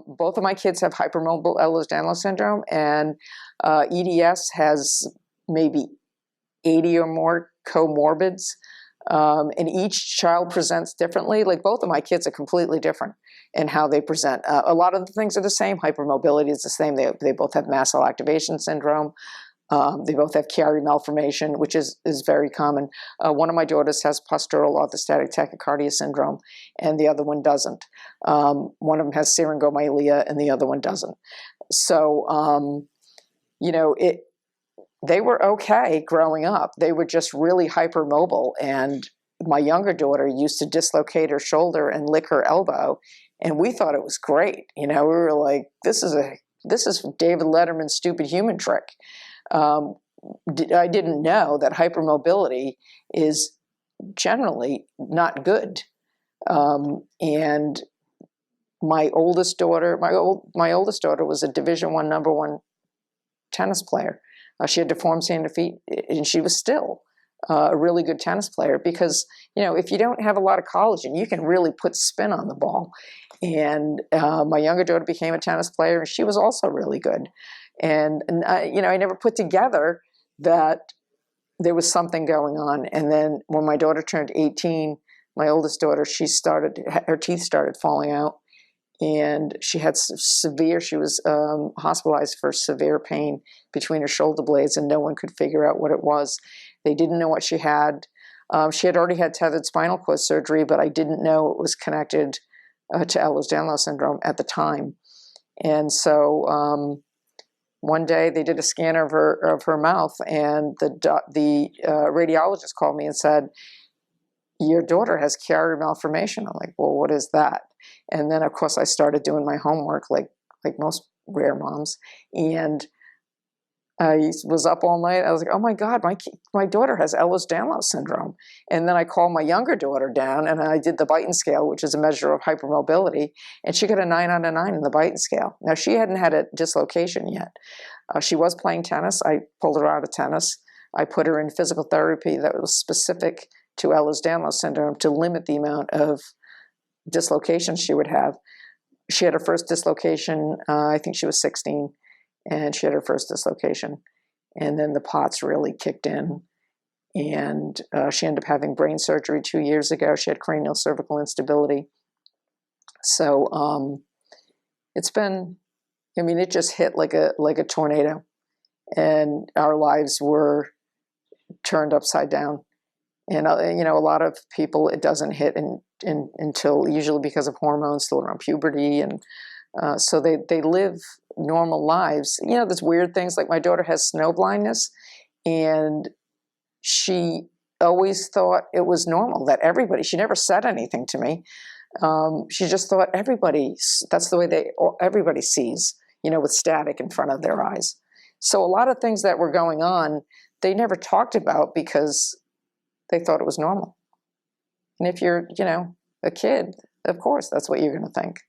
Both of my kids have hypermobile Ehlers-Danlos syndrome, and EDS has maybe 80 or more comorbids, and each child presents differently. Like both of my kids are completely different in how they present. A lot of the things are the same. Hypermobility is the same. They both have mast cell activation syndrome. They both have Chiari malformation, which is very common. One of my daughters has postural orthostatic tachycardia syndrome, and the other one doesn't. One of them has syringomyelia, and the other one doesn't. So, you know, they were okay growing up. They were just really hypermobile, and my younger daughter used to dislocate her shoulder and lick her elbow, and we thought it was great. You know, we were like, this is David Letterman's stupid human trick. I didn't know that hypermobility is generally not good. And my oldest daughter, my oldest daughter was a Division I #1 tennis player. She had deformed hand and feet, and she was still a really good tennis player because, you know, if you don't have a lot of collagen, you can really put spin on the ball. And my younger daughter became a tennis player, and she was also really good. And you know, I never put together that there was something going on. And then when my daughter turned 18, my oldest daughter, her teeth started falling out, and she had she was hospitalized for severe pain between her shoulder blades, and no one could figure out what it was. They didn't know what she had. She had already had tethered spinal cord surgery, but I didn't know it was connected to Ehlers-Danlos syndrome at the time. And so one day they did a scan of her mouth, and the radiologist called me and said, "Your daughter has Chiari malformation." I'm like, "Well, what is that?" And then of course I started doing my homework like most rare moms, and I was up all night. I was like, "Oh my God, my daughter has Ehlers-Danlos syndrome." And then I called my younger daughter down, and I did the Weltin scale, which is a measure of hypermobility, and she got a 9 out of 9 in the Weltin scale. Now, she hadn't had a dislocation yet. She was playing tennis. I pulled her out of tennis. I put her in physical therapy that was specific to Ehlers-Danlos syndrome to limit the amount of dislocation she would have. She had her first dislocation, I think she was 16. And she had her first dislocation. And then the POTS really kicked in. And she ended up having brain surgery 2 years ago. She had cranial cervical instability. So it's been, I mean, it just hit like a tornado. And our lives were turned upside down. And, you know, a lot of people, it doesn't hit until, usually because of hormones, still around puberty. And so they live normal lives. You know, there's weird things, like my daughter has snow blindness, and she always thought it was normal, that everybody, she never said anything to me. She just thought that's the way everybody sees, you know, with static in front of their eyes. So a lot of things that were going on, they never talked about because they thought it was normal. And if you're, you know, a kid, of course, that's what you're going to think.